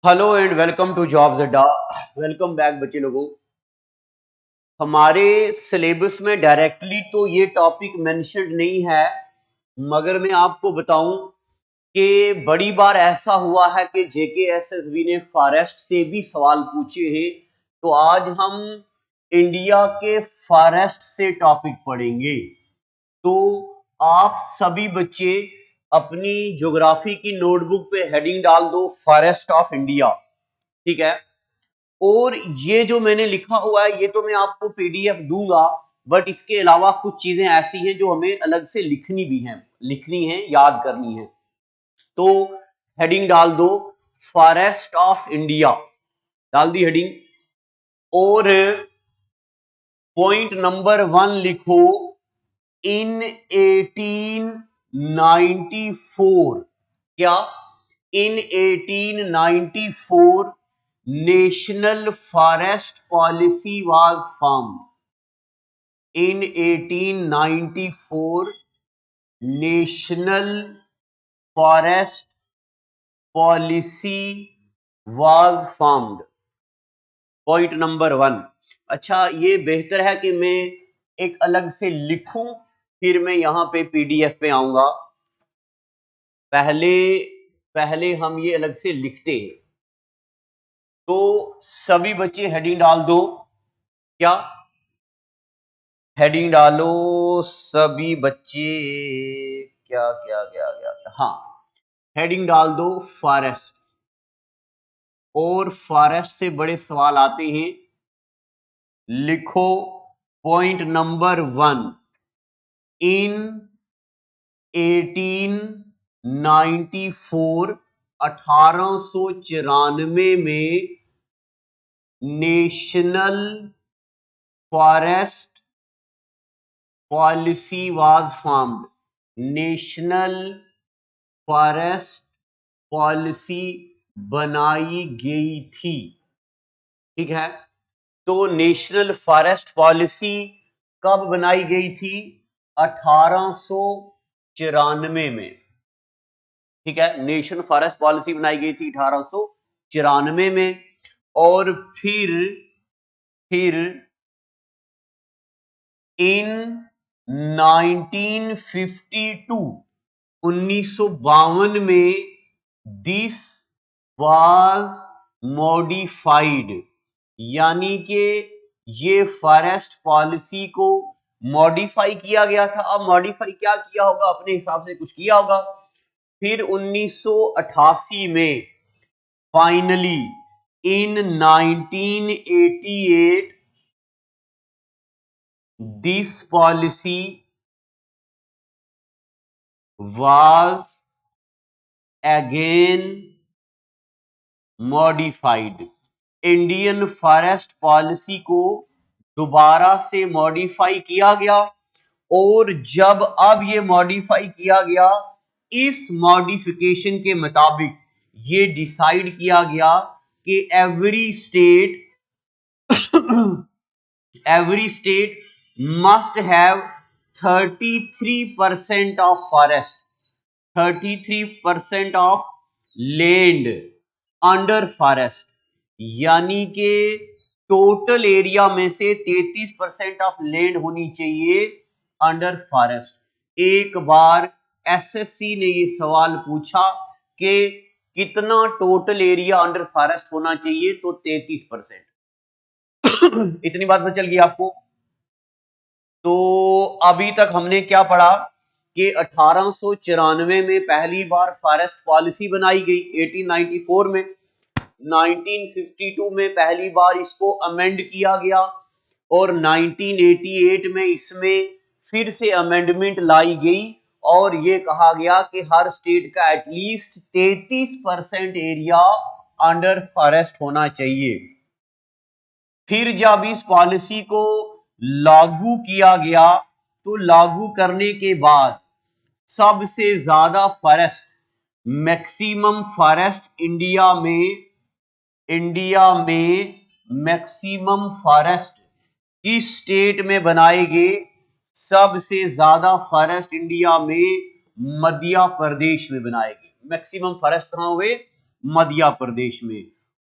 Hello and welcome to jobs Adda. Welcome back बच्चे लोगों। हमारे सिलेबस में डायरेक्टली तो ये टॉपिक मेंशन्ड नहीं है, मगर मैं आपको बताऊं कि बड़ी बार ऐसा हुआ है कि जेकेएसएसबी ने फॉरेस्ट से भी सवाल पूछे हैं। तो आज हम इंडिया के फॉरेस्ट से टॉपिक पढ़ेंगे। तो आप सभी बच्चे अपनी ज्योग्राफी की नोटबुक पे हेडिंग डाल दो, फॉरेस्ट ऑफ इंडिया। ठीक है। और ये जो मैंने लिखा हुआ है ये तो मैं आपको पीडीएफ दूंगा, बट इसके अलावा कुछ चीजें ऐसी हैं जो हमें अलग से लिखनी है, याद करनी है। तो हेडिंग डाल दो, फॉरेस्ट ऑफ इंडिया, डाल दी हेडिंग। और पॉइंट नंबर 1 लिखो, इन 1894। क्या? इन 1894 national forest policy was formed. In 1894 national forest policy was formed. Point number 1। अच्छा, ये बेहतर है कि मैं एक अलग से लिखूं, फिर मैं यहां पे पीडीएफ पे आऊंगा। पहले पहले हम ये अलग से लिखते हैं। तो सभी बच्चे हेडिंग डाल दो। क्या? हेडिंग डालो सभी बच्चे। क्या क्या क्या क्या, क्या? हाँ, हेडिंग डाल दो फॉरेस्ट। और फॉरेस्ट से बड़े सवाल आते हैं। लिखो पॉइंट नंबर 1, इन 1894 1894 में national forest policy was formed. National forest policy बनाई गई थी। ठीक है। तो नेशनल फॉरेस्ट पॉलिसी कब बनाई गई थी? 1894 में। ठीक है, नेशनल फॉरेस्ट पॉलिसी बनाई गई थी 1894 में। और फिर इन 1952 1952 में दिस वाज मॉडिफाइड। यानी कि ये फॉरेस्ट पॉलिसी को मॉडिफाई किया गया था। अब मॉडिफाई क्या किया होगा? अपने हिसाब से कुछ किया होगा। फिर 1988 में finally in 1988 this policy was again modified. Indian forest policy को दोबारा से मॉडिफाई किया गया। और जब अब ये मॉडिफाई किया गया, इस मॉडिफिकेशन के मुताबिक ये डिसाइड किया गया कि every state must have 33% of forest, 33% of land under forest. यानी कि टोटल एरिया में से 33% ऑफ लैंड होनी चाहिए अंडर फॉरेस्ट। एक बार एसएससी ने ये सवाल पूछा कि कितना टोटल एरिया अंडर फॉरेस्ट होना चाहिए, तो 33%। इतनी बात पता चल गई आपको। तो अभी तक हमने क्या पढ़ा कि 1894 में पहली बार फॉरेस्ट पॉलिसी बनाई गई, 1894 में। 1952 में पहली बार इसको अमेंड किया गया। और 1988 में इसमें फिर से अमेंडमेंट लाई गई और ये कहा गया कि हर स्टेट का एटलीस्ट 33% एरिया अंडर फॉरेस्ट होना चाहिए। फिर जब इस पॉलिसी को लागू किया गया, तो लागू करने के बाद सबसे ज्यादा फॉरेस्ट, मैक्सिमम फॉरेस्ट इंडिया में मैक्सिमम फॉरेस्ट किस स्टेट में बनाए गए? सबसे ज्यादा फॉरेस्ट इंडिया में मध्य प्रदेश में बनाए गए। मैक्सिमम फॉरेस्ट कहां हुए? मध्य प्रदेश में।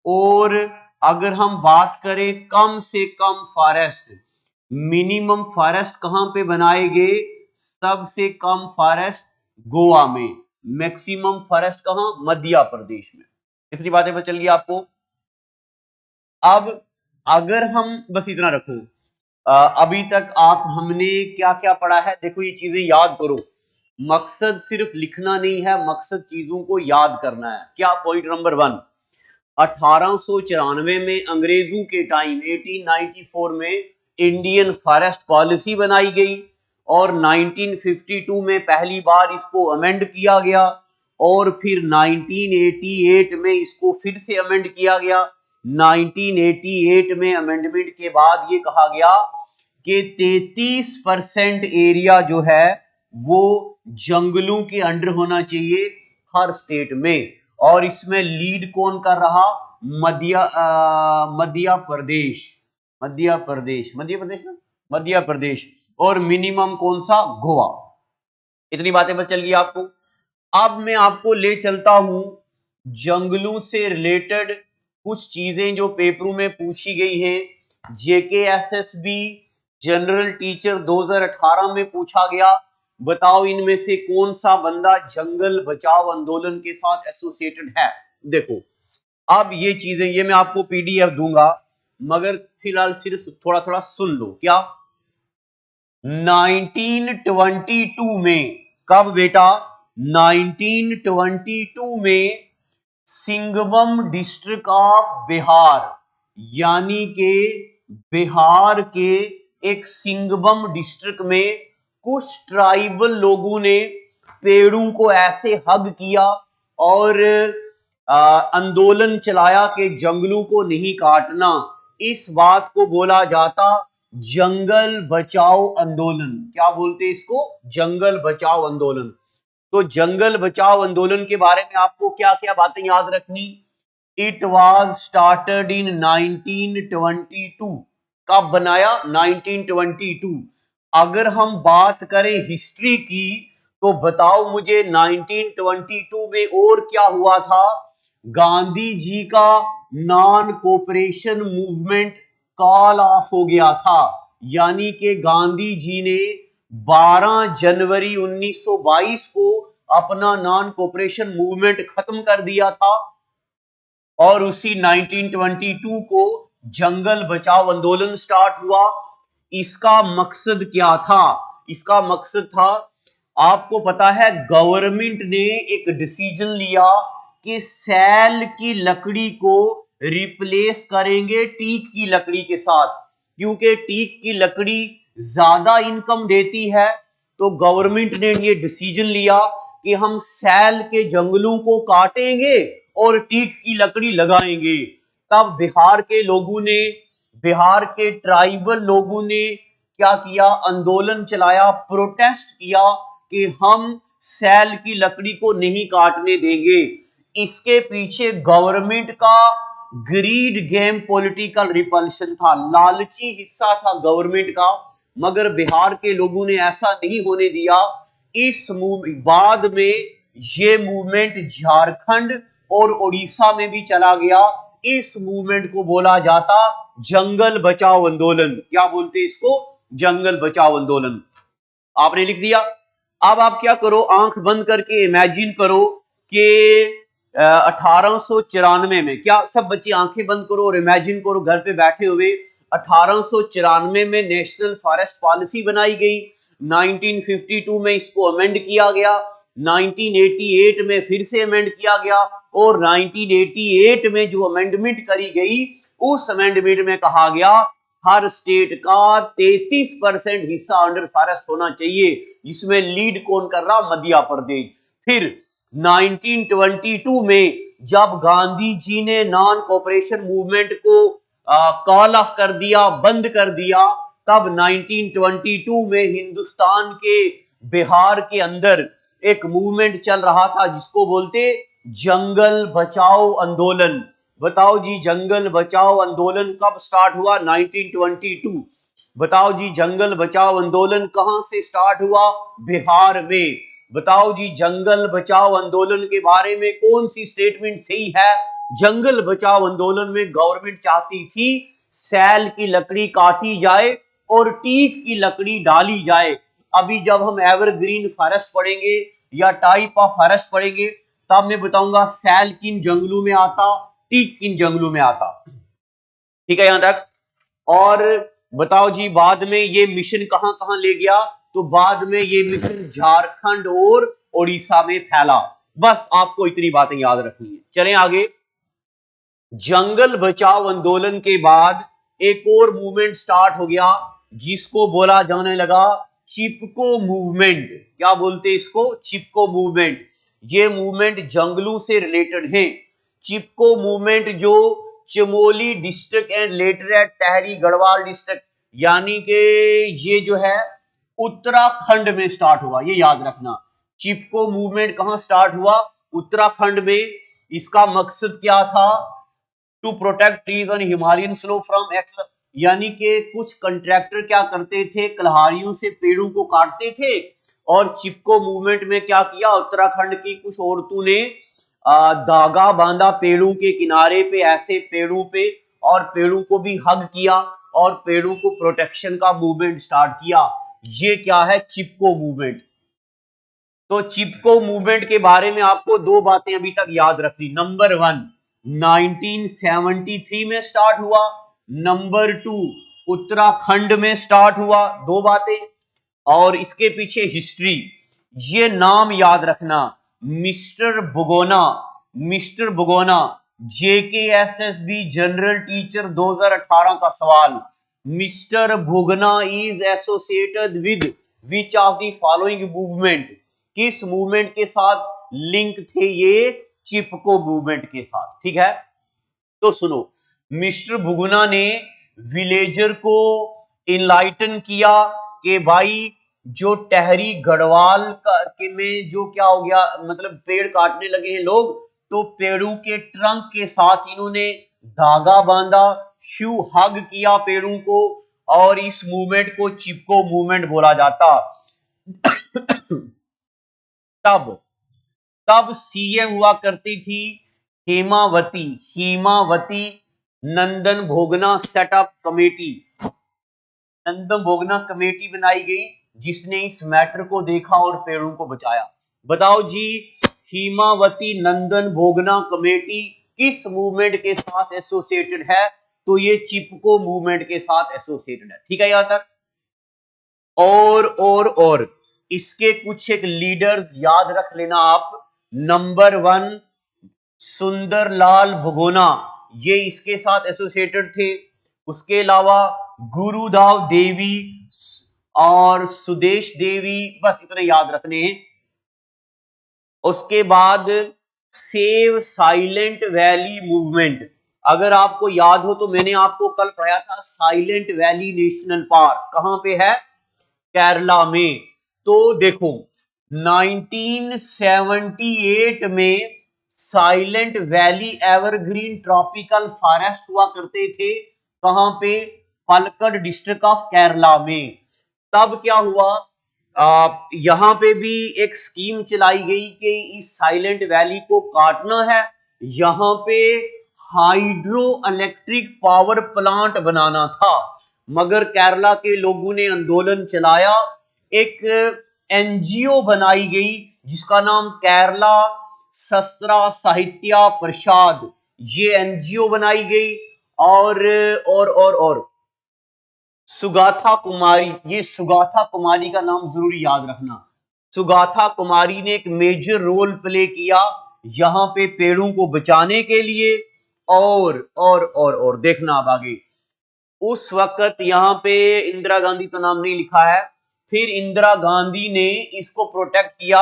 और अगर हम बात करें कम से कम फॉरेस्ट, मिनिमम फॉरेस्ट कहां पे बनाए गए? सबसे कम फॉरेस्ट गोवा में, मैक्सिमम फॉरेस्ट कहां? मध्य प्रदेश में। इतनी बातें पता चल गई आपको। अब अगर हम बस इतना रखो, अभी तक आप हमने क्या क्या पढ़ा है, देखो ये चीजें याद करो। मकसद सिर्फ लिखना नहीं है, मकसद चीजों को याद करना है। क्या? पॉइंट नंबर 1, 1894 में अंग्रेजों के टाइम 1894 में इंडियन फॉरेस्ट पॉलिसी बनाई गई और 1952 में पहली बार इसको अमेंड किया गया और फिर 1988 में इसको फिर से अमेंड किया गया। 1988 में अमेंडमेंट के बाद ये कहा गया कि 33% एरिया जो है वो जंगलों के अंडर होना चाहिए हर स्टेट में। और इसमें लीड कौन कर रहा? मध्य प्रदेश, मध्य प्रदेश, मध्य प्रदेश ना, मध्य प्रदेश। और मिनिमम कौन सा? गोवा। इतनी बातें बच चल गई आपको। अब मैं आपको ले चलता हूं जंगलों से रिलेटेड कुछ चीजें जो पेपरों में पूछी गई हैं। जेकेएसएसबी जनरल टीचर 2018 में पूछा गया, बताओ इनमें से कौन सा बंदा जंगल बचाओ आंदोलन के साथ एसोसिएटेड है? देखो, अब ये चीजें, ये मैं आपको पीडीएफ दूंगा, मगर फिलहाल सिर्फ थोड़ा थोड़ा सुन लो। क्या? 1922 में, कब बेटा? 1922 में सिंगबम डिस्ट्रिक्ट ऑफ बिहार, यानी के बिहार के एक सिंगबम डिस्ट्रिक्ट में कुछ ट्राइबल लोगों ने पेड़ों को ऐसे हग किया और आंदोलन चलाया कि जंगलों को नहीं काटना। इस बात को बोला जाता जंगल बचाओ आंदोलन। क्या बोलते इसको? जंगल बचाओ आंदोलन। तो जंगल बचाओ आंदोलन के बारे में आपको क्या क्या बातें याद रखनी? It was started in 1922। कब बनाया? 1922। अगर हम बात करें हिस्ट्री की तो बताओ मुझे 1922 में और क्या हुआ था? गांधी जी का non cooperation movement call of हो गया था, यानी कि गांधी जी ने 12 जनवरी 1922 को अपना नॉन कोऑपरेशन मूवमेंट खत्म कर दिया था और उसी 1922 को जंगल बचाओ आंदोलन स्टार्ट हुआ। इसका मकसद क्या था? इसका मकसद था, आपको पता है गवर्नमेंट ने एक डिसीजन लिया कि सैल की लकड़ी को रिप्लेस करेंगे टीक की लकड़ी के साथ, क्योंकि टीक की लकड़ी ज्यादा इनकम देती है। तो गवर्नमेंट ने ये डिसीजन लिया कि हम सैल के जंगलों को काटेंगे और टीक की लकड़ी लगाएंगे। तब बिहार के लोगों ने, बिहार के ट्राइबल लोगों ने क्या किया? आंदोलन चलाया, प्रोटेस्ट किया कि हम सैल की लकड़ी को नहीं काटने देंगे। इसके पीछे गवर्नमेंट का ग्रीड गेम पॉलिटिकल रिपल्शन था, लालची हिस्सा था गवर्नमेंट का, मगर बिहार के लोगों ने ऐसा नहीं होने दिया। इस बाद में ये मूवमेंट झारखंड और उड़ीसा में भी चला गया। इस मूवमेंट को बोला जाता जंगल बचाओ आंदोलन। क्या बोलते इसको? जंगल बचाओ आंदोलन। आपने लिख दिया। अब आप क्या करो, आंख बंद करके इमेजिन करो कि 1894 में, क्या सब बच्चे आंखें बंद करो और इमेजिन करो घर पे बैठे हुए, 1894 में नेशनल फॉरेस्ट पॉलिसी बनाई गई, 1952 में इसको अमेंड किया गया, 1988 में फिर से अमेंड किया गया और 1988 में जो अमेंडमेंट करी गई उस अमेंडमेंट में कहा गया हर स्टेट का 33% हिस्सा अंडर फॉरेस्ट होना चाहिए, जिसमें लीड कौन कर रहा? मध्य प्रदेश। फिर 1922 में जब गांधी जी ने नॉन कोऑपरेशन मूवमेंट को कॉल ऑफ कर दिया, बंद कर दिया, तब 1922 में हिंदुस्तान के बिहार के अंदर एक मूवमेंट चल रहा था जिसको बोलते जंगल बचाओ आंदोलन। बताओ जी, जंगल बचाओ आंदोलन कब स्टार्ट हुआ? 1922। बताओ जी, जंगल बचाओ आंदोलन कहां से स्टार्ट हुआ? बिहार में। बताओ जी, जंगल बचाओ आंदोलन के बारे में कौन सी स्टेटमेंट सही है? जंगल बचाओ आंदोलन में गवर्नमेंट चाहती थी सैल की लकड़ी काटी जाए और टीक की लकड़ी डाली जाए। अभी जब हम एवरग्रीन फॉरेस्ट पढ़ेंगे या टाइप ऑफ फॉरेस्ट पढ़ेंगे तब मैं बताऊंगा सैल किन जंगलों में आता, टीक किन जंगलों में आता। ठीक है यहां तक। और बताओ जी, बाद में ये मिशन कहां कहां ले गया? तो बाद में ये मिशन झारखंड और उड़ीसा में फैला। बस आपको इतनी बातें याद रखनी है। चलें आगे। जंगल बचाओ आंदोलन के बाद एक और मूवमेंट स्टार्ट हो गया जिसको बोला जाने लगा चिपको मूवमेंट। क्या बोलते इसको? चिपको मूवमेंट। ये मूवमेंट जंगलों से रिलेटेड है। चिपको मूवमेंट जो Chamoli district and later at Tehri Garhwal district, यानी कि ये जो है उत्तराखंड में स्टार्ट हुआ। ये याद रखना, चिपको मूवमेंट कहां स्टार्ट हुआ? उत्तराखंड में। इसका मकसद क्या था? To protect trees on Himalayan slope from axe, यानी कि कुछ कंट्रैक्टर क्या करते थे, कल्हारियों से पेड़ों को काटते थे। और चिपको मूवमेंट में क्या किया? उत्तराखंड की कुछ औरतों ने धागा बांधा पेड़ों के किनारे पे, ऐसे पेड़ों पे, और पेड़ों को भी हग किया और पेड़ों को प्रोटेक्शन का मूवमेंट स्टार्ट किया। ये क्या है? चिपको मूवमेंट। तो चिपको मूवमेंट के बारे में आपको दो बातें अभी तक याद रखनी। नंबर 1, 1973 में स्टार्ट हुआ। नंबर 2, उत्तराखंड में स्टार्ट हुआ। दो बातें। और इसके पीछे हिस्ट्री, ये नाम याद रखना, मिस्टर बुगोना। मिस्टर बुगोना, JKSSB जनरल टीचर 2018 का सवाल। मिस्टर बुगना is associated with which of the following movement? किस मूवमेंट के साथ लिंक थे ये? चिपको मूवमेंट के साथ। ठीक है, तो सुनो, मिस्टर बुगना ने विलेजर को इनलाइटन किया कि भाई जो टहरी गढ़वाल के में जो क्या हो गया, मतलब पेड़ काटने लगे हैं लोग, तो पेड़ों के ट्रंक के साथ इन्होंने धागा बांधा, ह्यू हग किया पेड़ों को, और इस मूवमेंट को चिपको मूवमेंट बोला जाता। तब तब सीएम हुआ करती थी हेमावती। हेमावती नंदन भोगना सेटअप कमेटी। नंदन भोगना कमेटी बनाई गई जिसने इस मैटर को देखा और पेड़ों को बचाया। बताओ जी, हेमावती नंदन भोगना कमेटी किस मूवमेंट के साथ एसोसिएटेड है? तो ये चिपको मूवमेंट के साथ एसोसिएटेड है। ठीक है यहां तक। और इसके कुछ एक लीडर्स याद रख लेना आप। नंबर 1, सुंदरलाल भगोना, ये इसके साथ एसोसिएटेड थे। उसके अलावा गुरुदाव देवी और सुदेश देवी, बस इतने याद रखने हैं। उसके बाद सेव साइलेंट वैली मूवमेंट, अगर आपको याद हो तो मैंने आपको कल पढ़ाया था साइलेंट वैली नेशनल पार्क कहां पे है? केरला में। तो देखो 1978 में silent valley evergreen tropical forest हुआ करते थे। कहां पे? पलक्कड डिस्ट्रिक्ट ऑफ केरला में। तब क्या हुआ, यहां पे भी एक स्कीम चलाई गई कि इस साइलेंट वैली को काटना है, यहां पे हाइड्रो इलेक्ट्रिक पावर प्लांट बनाना था। मगर केरला के लोगों ने आंदोलन चलाया, एक एनजीओ बनाई गई जिसका नाम केरला शस्त्रा साहित्य परिषद, ये एनजीओ बनाई गई। और सुगाथा कुमारी, ये सुगाथा कुमारी का नाम जरूर याद रखना। सुगाथा कुमारी ने एक मेजर रोल प्ले किया यहां पे पेड़ों को बचाने के लिए। और देखना अब आगे, उस वक्त यहां पे इंदिरा गांधी तो नाम नहीं लिखा है, फिर इंदिरा गांधी ने इसको प्रोटेक्ट किया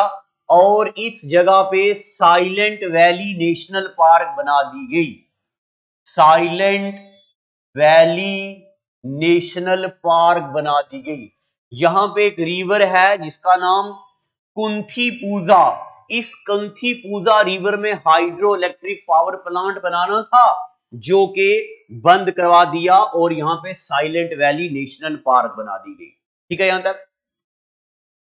और इस जगह पे साइलेंट वैली नेशनल पार्क बना दी गई। साइलेंट वैली नेशनल पार्क बना दी गई। यहां पे एक रिवर है जिसका नाम कुंथी पूजा। इस कुंथी पूजा रिवर में हाइड्रो इलेक्ट्रिक पावर प्लांट बनाना था जो कि बंद करवा दिया और यहां पे साइलेंट वैली नेशनल पार्क बना दी गई। ठीक है यहां तक।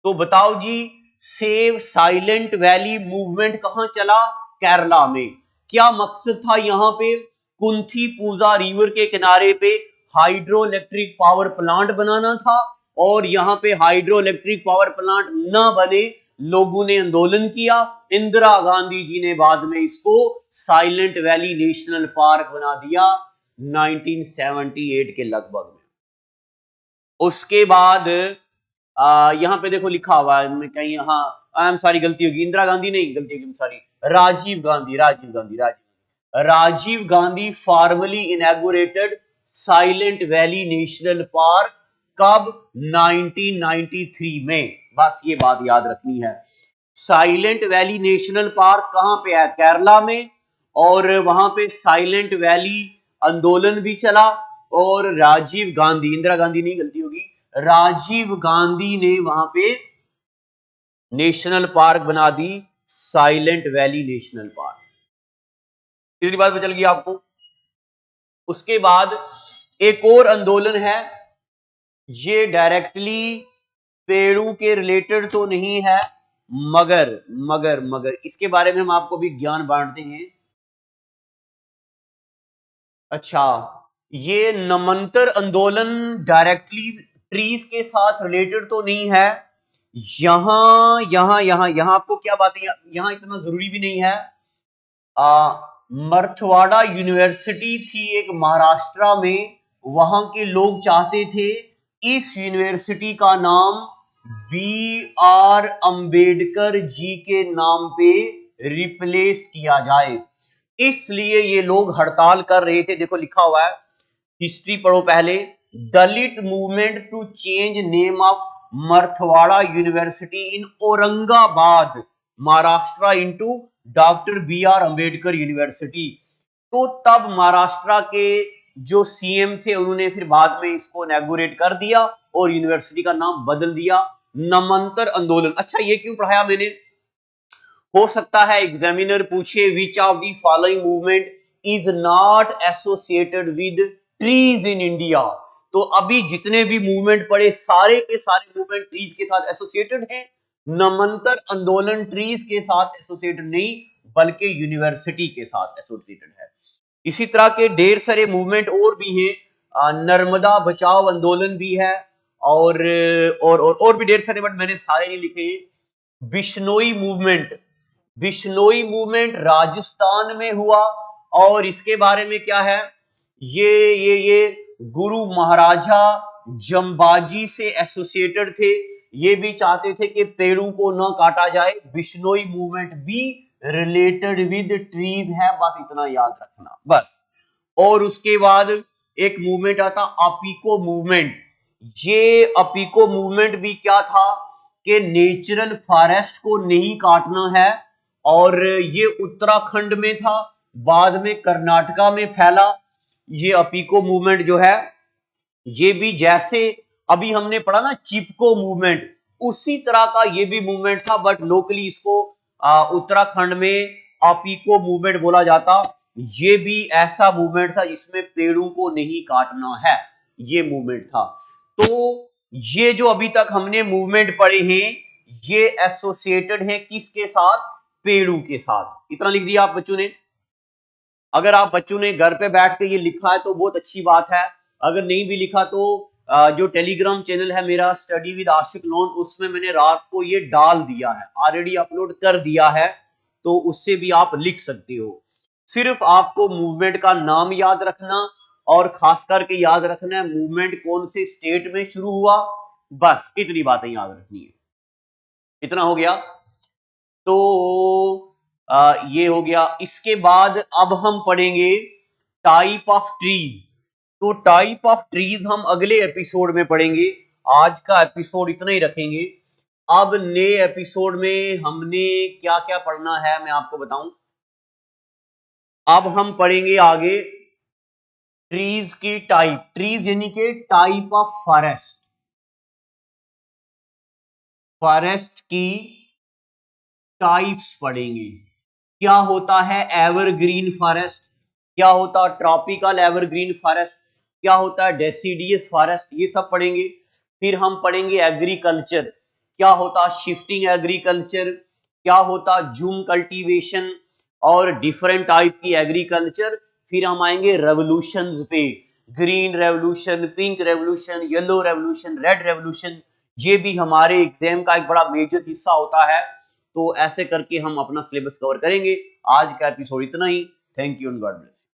तो बताओ जी, सेव साइलेंट वैली मूवमेंट कहां चला? केरला में। क्या मकसद था यहां पे? कुंथी पूजा रिवर के किनारे पे हाइड्रो इलेक्ट्रिक पावर प्लांट बनाना था, और यहां पे हाइड्रो इलेक्ट्रिक पावर प्लांट ना बने, लोगों ने आंदोलन किया। इंदिरा गांधी जी ने बाद में इसको साइलेंट वैली नेशनल पार्क बना दिया 1978 के लगभग में। उसके बाद यहां पे देखो लिखा हुआ है मैं कहीं, हाँ आई एम सॉरी गलती होगी, इंदिरा गांधी नहीं, गलती होगी, sorry, Rajiv Gandhi formally inaugurated Silent Valley National Park कब? 1993 में। बस ये बात याद रखनी है। साइलेंट वैली नेशनल पार्क कहां पे है? केरला में। और वहां पे साइलेंट वैली आंदोलन भी चला, और राजीव गांधी, इंदिरा गांधी नहीं, गलती होगी, राजीव गांधी ने वहां पे नेशनल पार्क बना दी, साइलेंट वैली नेशनल पार्क। तीसरी बात चल गई आपको। उसके बाद एक और आंदोलन है, ये डायरेक्टली पेड़ों के रिलेटेड तो नहीं है, मगर मगर मगर इसके बारे में हम आपको भी ज्ञान बांटते हैं। अच्छा, ये नमंतर आंदोलन डायरेक्टली ट्रीज के साथ रिलेटेड तो नहीं है। यहां आपको क्या बात है, यहां इतना जरूरी भी नहीं है। मरथवाड़ा यूनिवर्सिटी थी एक महाराष्ट्र में, वहां के लोग चाहते थे इस यूनिवर्सिटी का नाम BR अंबेडकर जी के नाम पे रिप्लेस किया जाए, इसलिए ये लोग हड़ताल कर रहे थे। देखो लिखा हुआ है, हिस्ट्री पढ़ो पहले। Dalit movement to change name of Marathwada university in Aurangabad Maharashtra into doctor BR Ambedkar university. तो तब महाराष्ट्र के जो सीएम थे उन्होंने फिर बाद में इसको इनॉग्रेट कर दिया और यूनिवर्सिटी का नाम बदल दिया, नमंतर आंदोलन। अच्छा, ये क्यों पढ़ाया मैंने? हो सकता है एग्जामिनर पूछे विच of the following movement is not associated with trees in India. तो अभी जितने भी मूवमेंट पड़े सारे के सारे मूवमेंट ट्रीज के साथ एसोसिएटेड हैं। नमंतर आंदोलन ट्रीज के साथ एसोसिएटेड नहीं, बल्कि यूनिवर्सिटी के साथ एसोसिएटेड है। इसी तरह के ढेर सारे मूवमेंट और भी हैं, नर्मदा बचाओ आंदोलन भी है, और भी ढेर सारे, बट मैंने सारे नहीं लिखे। बिश्नोई मूवमेंट राजस्थान में हुआ, और इसके बारे में क्या है, ये गुरु महाराजा जंबाजी से एसोसिएटेड थे। ये भी चाहते थे कि पेड़ों को न काटा जाए। बिश्नोई मूवमेंट भी रिलेटेड विद ट्रीज है, बस इतना याद रखना बस। और उसके बाद एक मूवमेंट आता अपीको मूवमेंट। ये अपीको मूवमेंट भी क्या था कि नेचुरल फॉरेस्ट को नहीं काटना है, और ये उत्तराखंड में था, बाद में कर्नाटका में फैला। ये अपीको मूवमेंट जो है, ये भी जैसे अभी हमने पढ़ा ना चिपको मूवमेंट, उसी तरह का ये भी मूवमेंट था, बट लोकली इसको उत्तराखंड में अपीको मूवमेंट बोला जाता। ये भी ऐसा मूवमेंट था जिसमें पेड़ों को नहीं काटना है, ये मूवमेंट था। तो ये जो अभी तक हमने मूवमेंट पढ़े हैं, ये एसोसिएटेड हैं किसके साथ? पेड़ों के साथ। इतना लिख दिया आप बच्चों ने। अगर आप बच्चों ने घर पे बैठ के ये लिखा है तो बहुत अच्छी बात है, अगर नहीं भी लिखा तो जो टेलीग्राम चैनल है मेरा स्टडी विद आशिक लोन, उसमें मैंने रात को ये डाल दिया है, ऑलरेडी अपलोड कर दिया है, तो उससे भी आप लिख सकते हो। सिर्फ आपको मूवमेंट का नाम याद रखना, और खास करके याद रखना है मूवमेंट कौन से स्टेट में शुरू हुआ, बस इतनी बातें याद रखनी है। इतना हो गया। तो ये हो गया। इसके बाद अब हम पढ़ेंगे टाइप ऑफ ट्रीज। तो टाइप ऑफ ट्रीज हम अगले एपिसोड में पढ़ेंगे, आज का एपिसोड इतना ही रखेंगे। अब नए एपिसोड में हमने क्या क्या पढ़ना है मैं आपको बताऊं। अब हम पढ़ेंगे आगे ट्रीज की टाइप, ट्रीज यानी कि टाइप ऑफ फॉरेस्ट, फॉरेस्ट की टाइप्स पढ़ेंगे। क्या होता है एवरग्रीन फॉरेस्ट, क्या होता है ट्रॉपिकल एवरग्रीन फॉरेस्ट, क्या होता है डेसिडियस फॉरेस्ट, ये सब पढ़ेंगे। फिर हम पढ़ेंगे एग्रीकल्चर, क्या होता शिफ्टिंग एग्रीकल्चर, क्या होता जूम कल्टीवेशन और डिफरेंट टाइप की एग्रीकल्चर। फिर हम आएंगे रेवोल्यूशंस पे, green revolution, pink revolution, yellow revolution, red revolution. ये भी हमारे एग्जाम का एक बड़ा मेजर हिस्सा होता है। तो ऐसे करके हम अपना सिलेबस कवर करेंगे। आज का एपिसोड इतना ही। Thank you and God bless.